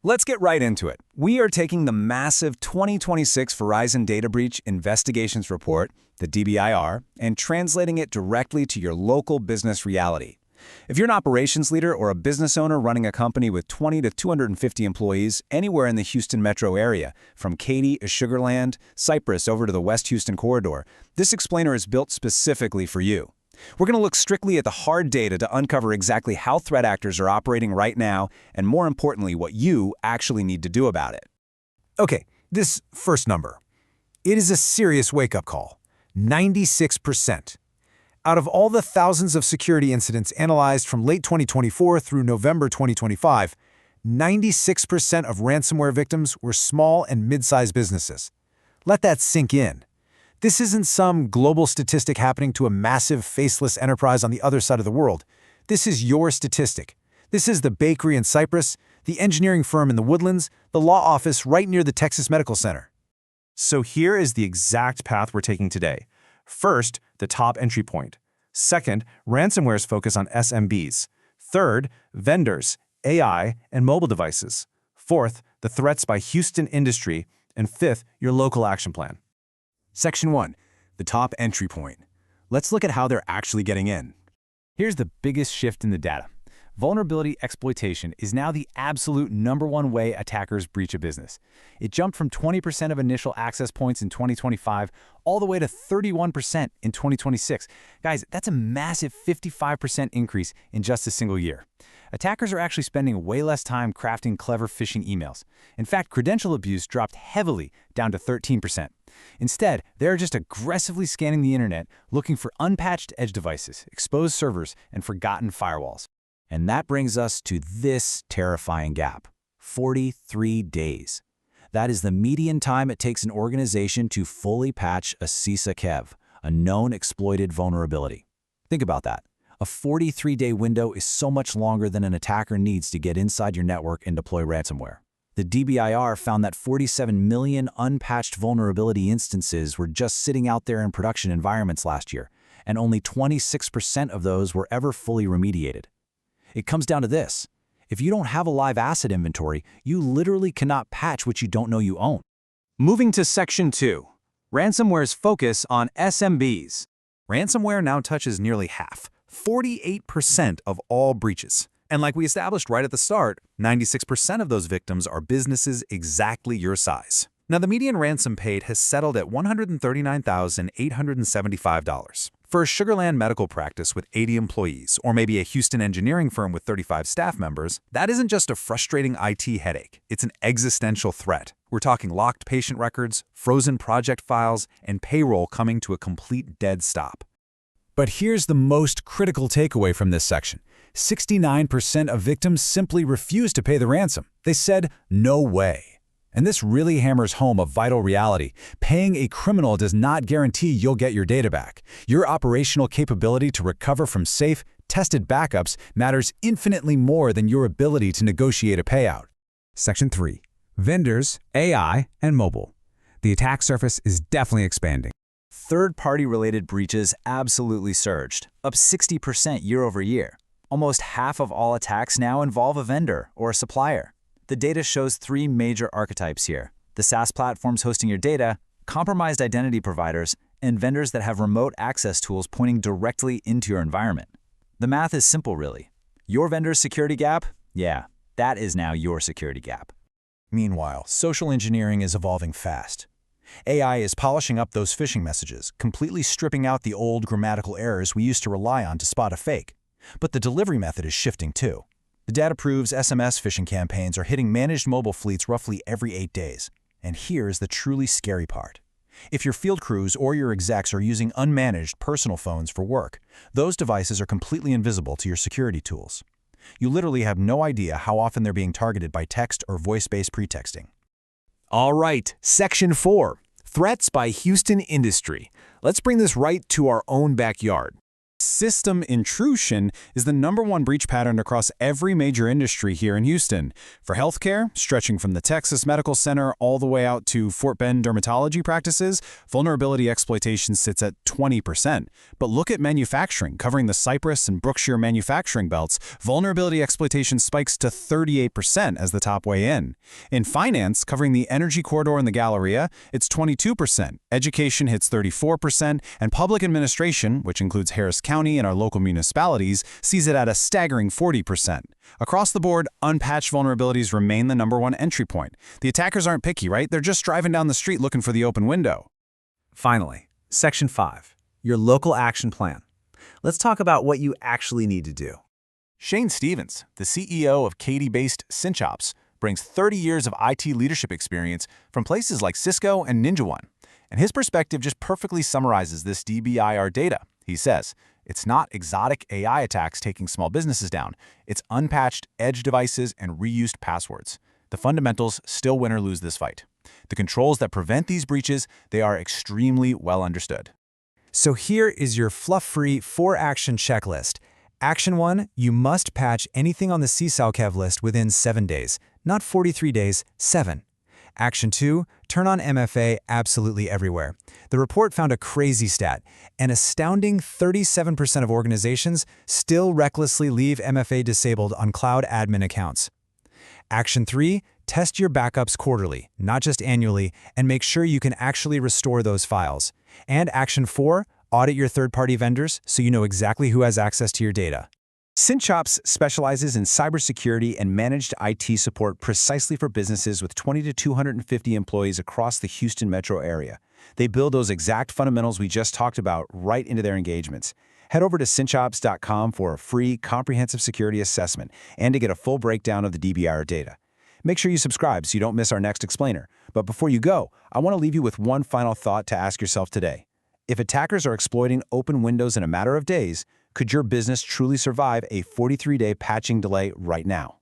Let's get right into it. We are taking the massive 2026 Verizon Data Breach Investigations Report, the DBIR, and translating it directly to your local business reality. If you're an operations leader or a business owner running a company with 20 to 250 employees anywhere in the Houston metro area, from Katy to Sugar Land, Cypress over to the West Houston corridor, this explainer is built specifically for you. We're going to look strictly at the hard data to uncover exactly how threat actors are operating right now, and more importantly, what you actually need to do about it. Okay, this first number. It is a serious wake-up call. 96%. Out of all the thousands of security incidents analyzed from late 2024 through November 2025, 96% of ransomware victims were small and mid-sized businesses. Let that sink in. This isn't some global statistic happening to a massive, faceless enterprise on the other side of the world. This is your statistic. This is the bakery in Cypress, the engineering firm in the Woodlands, the law office right near the Texas Medical Center. So here is the exact path we're taking today. First, the top entry point. Second, ransomware's focus on SMBs. Third, vendors, AI, and mobile devices. Fourth, the threats by Houston industry. And fifth, your local action plan. Section 1. The top entry point. Let's look at how they're actually getting in. Here's the biggest shift in the data. Vulnerability exploitation is now the absolute #1 way attackers breach a business. It jumped from 20% of initial access points in 2025 all the way to 31% in 2026. Guys, that's a massive 55% increase in just a single year. Attackers are actually spending way less time crafting clever phishing emails. In fact, credential abuse dropped heavily down to 13%. Instead, they're just aggressively scanning the internet, looking for unpatched edge devices, exposed servers, and forgotten firewalls. And that brings us to this terrifying gap: 43 days. That is the median time it takes an organization to fully patch a CISA KEV, a known exploited vulnerability. Think about that. A 43-day window is so much longer than an attacker needs to get inside your network and deploy ransomware. The DBIR found that 47 million unpatched vulnerability instances were just sitting out there in production environments last year, and only 26% of those were ever fully remediated. It comes down to this: if you don't have a live asset inventory, you literally cannot patch what you don't know you own. Moving to Section 2. Ransomware's focus on SMBs. Ransomware now touches nearly half, 48% of all breaches. And like we established right at the start, 96% of those victims are businesses exactly your size. Now, the median ransom paid has settled at $139,875. For a Sugar Land medical practice with 80 employees, or maybe a Houston engineering firm with 35 staff members, that isn't just a frustrating IT headache, it's an existential threat. We're talking locked patient records, frozen project files, and payroll coming to a complete dead stop. But here's the most critical takeaway from this section. 69% of victims simply refused to pay the ransom. They said, "No way." And this really hammers home a vital reality. Paying a criminal does not guarantee you'll get your data back. Your operational capability to recover from safe, tested backups matters infinitely more than your ability to negotiate a payout. Section 3. Vendors, AI, and mobile. The attack surface is definitely expanding. Third-party related breaches absolutely surged, up 60% year over year. Almost half of all attacks now involve a vendor or a supplier. The data shows 3 major archetypes here: the SaaS platforms hosting your data, compromised identity providers, and vendors that have remote access tools pointing directly into your environment. The math is simple, really. Your vendor's security gap? Yeah, that is now your security gap. Meanwhile, social engineering is evolving fast. AI is polishing up those phishing messages, completely stripping out the old grammatical errors we used to rely on to spot a fake. But the delivery method is shifting too. The data proves SMS phishing campaigns are hitting managed mobile fleets roughly every 8 days. And here's the truly scary part. If your field crews or your execs are using unmanaged personal phones for work, those devices are completely invisible to your security tools. You literally have no idea how often they're being targeted by text or voice-based pretexting. All right, Section 4. Threats by Houston industry. Let's bring this right to our own backyard. system intrusion is the #1 breach pattern across every major industry here in Houston. For healthcare, stretching from the Texas Medical Center all the way out to Fort Bend dermatology practices, vulnerability exploitation sits at 20%. But look at manufacturing, covering the Cypress and Brookshire manufacturing belts, vulnerability exploitation spikes to 38% as the top way in. In finance, covering the energy corridor and the Galleria, it's 22%. Education hits 34%, and public administration, which includes Harris County and our local municipalities, sees it at a staggering 40%. Across the board, unpatched vulnerabilities remain the #1 entry point. The attackers aren't picky, right? They're just driving down the street looking for the open window. Finally, Section 5, your local action plan. Let's talk about what you actually need to do. Shane Stevens, the CEO of Katy-based CinchOps, brings 30 years of IT leadership experience from places like Cisco and NinjaOne. And his perspective just perfectly summarizes this DBIR data. He says, it's not exotic AI attacks taking small businesses down. It's unpatched edge devices and reused passwords. The fundamentals still win or lose this fight. The controls that prevent these breaches, they are extremely well understood. So here is your fluff-free 4-action checklist. Action 1, you must patch anything on the CSALCAV list within 7 days, not 43 days, 7. Action 2, turn on MFA absolutely everywhere. The report found a crazy stat. An astounding 37% of organizations still recklessly leave MFA disabled on cloud admin accounts. Action 3, test your backups quarterly, not just annually, and make sure you can actually restore those files. And Action 4, audit your third-party vendors so you know exactly who has access to your data. CinchOps specializes in cybersecurity and managed IT support precisely for businesses with 20 to 250 employees across the Houston metro area. They build those exact fundamentals we just talked about right into their engagements. Head over to CinchOps.com for a free, comprehensive security assessment and to get a full breakdown of the DBIR data. Make sure you subscribe so you don't miss our next explainer. But before you go, I want to leave you with one final thought to ask yourself today. If attackers are exploiting open windows in a matter of days, could your business truly survive a 43-day patching delay right now?